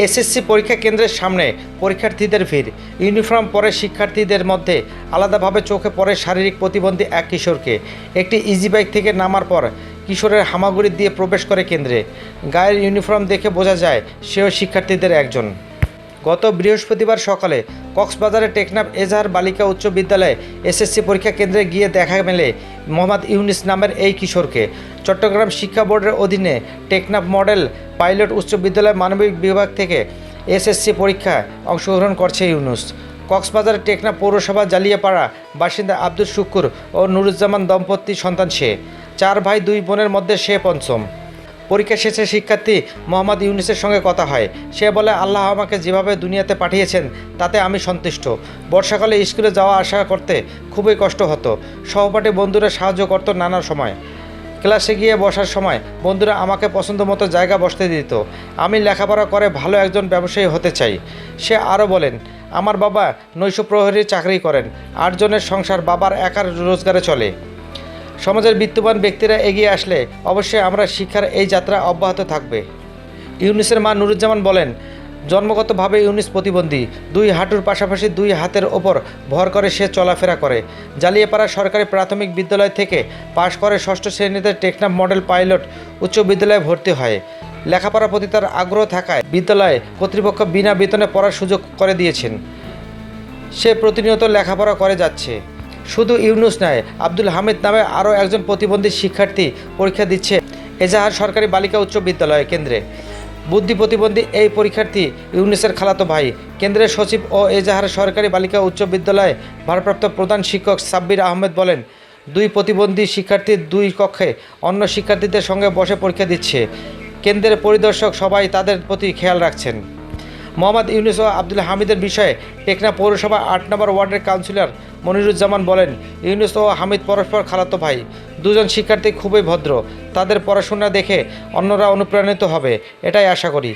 SSC পরীক্ষা কেন্দ্রের সামনে পরীক্ষার্থীদের ভিড়। ইউনিফর্ম পরে শিক্ষার্থীদের মধ্যে আলাদাভাবে চোখে পড়ে শারীরিক প্রতিবন্ধী এক কিশোরকে। একটি ইজি বাইক থেকে নামার পর কিশোরের হামাগুড়ি দিয়ে প্রবেশ করে কেন্দ্রে। গায়ের ইউনিফর্ম দেখে বোঝা যায় সেও শিক্ষার্থীদের একজন। গত বৃহস্পতিবার সকালে কক্সবাজারের টেকনাফ এজাহার বালিকা উচ্চ বিদ্যালয়ে এসএসসি পরীক্ষা কেন্দ্রে গিয়ে দেখা মেলে মোহাম্মদ ইউনুস নামের এই কিশোরকে। চট্টগ্রাম শিক্ষা বোর্ডের অধীনে টেকনাফ মডেল পাইলট উচ্চ বিদ্যালয় মানবিক বিভাগ থেকে এসএসসি পরীক্ষায় অংশগ্রহণ করছে ইউনুস। কক্সবাজারের টেকনাফ পৌরসভা জালিয়াপাড়া বাসিন্দা আব্দুল শুকুর ও নুরুজ্জামান দম্পতির সন্তান সে। 4 ভাই 2 বোনের মধ্যে সে পঞ্চম। পরীক্ষা শেষে শিক্ষার্থী মোহাম্মদ ইউনুসের সঙ্গে কথা হয়। সে বলে, আল্লাহ আমাকে যেভাবে দুনিয়াতে পাঠিয়েছেন তাতে আমি সন্তুষ্ট। বর্ষাকালে স্কুলে যাওয়া আসা করতে খুবই কষ্ট হতো। সহপাঠী বন্ধুরা সাহায্য করত নানা সময়। ক্লাসে গিয়ে বসার সময় বন্ধুরা আমাকে পছন্দ মতো জায়গা বসতে দিত। আমি লেখাপড়া করে ভালো একজন ব্যবসায়ী হতে চাই। সে আরও বলেন, আমার বাবা নৈশ প্রহরী চাকরি করেন। 8 জনের সংসার বাবার একার রোজগারে চলে। সমাজের বিত্তবান ব্যক্তিরা এগিয়ে আসলে অবশ্যই আমরা শিক্ষার এই যাত্রা অব্যাহত থাকবে। ইউনুসের মা নুরুজ্জামান বলেন, জন্মগতভাবে ইউনুস প্রতিবন্ধী। 2 হাঁটুর পাশাপাশি 2 হাতের ওপর ভর করে সে চলাফেরা করে। জালিয়াপাড়া সরকারি প্রাথমিক বিদ্যালয় থেকে পাশ করে 6ষ্ঠ শ্রেণীতে টেকনাফ মডেল পাইলট উচ্চ বিদ্যালয়ে ভর্তি হয়। লেখাপড়ার প্রতি তার আগ্রহ থাকায় বিদ্যালয়ে কর্তৃপক্ষ বিনা বেতনে পড়ার সুযোগ করে দিয়েছেন। সে প্রতিনিয়ত লেখাপড়া করে যাচ্ছে। শুধু ইউনুস নয়, আব্দুল হামিদ নামে আরও একজন প্রতিবন্ধী শিক্ষার্থী পরীক্ষা দিচ্ছে এজাহার সরকারি বালিকা উচ্চ বিদ্যালয় কেন্দ্রে। বুদ্ধি প্রতিবন্ধী এই পরীক্ষার্থী ইউনুসের খালাতো ভাই। কেন্দ্রের সচিব ও এজাহার সরকারি বালিকা উচ্চ বিদ্যালয়ে ভারপ্রাপ্ত প্রধান শিক্ষক সাব্বির আহমেদ বলেন, 2 প্রতিবন্ধী শিক্ষার্থী 2 কক্ষে অন্য শিক্ষার্থীদের সঙ্গে বসে পরীক্ষা দিচ্ছে। কেন্দ্রের পরিদর্শক সবাই তাদের প্রতি খেয়াল রাখছেন। মোহাম্মদ ইউনুস ও আব্দুল হামিদের বিষয়ে টেকনাফ পৌরসভা 8 নম্বর ওয়ার্ডের কাউন্সিলর মনিরুজ্জামান বলেন, ইউনুস ও হামিদ পরস্পর খালাতো ভাই। 2 জন শিক্ষার্থী খুবই ভদ্র। তাদের পড়াশোনা দেখে অন্যরা অনুপ্রাণিত হবে, এটাই আশা করি।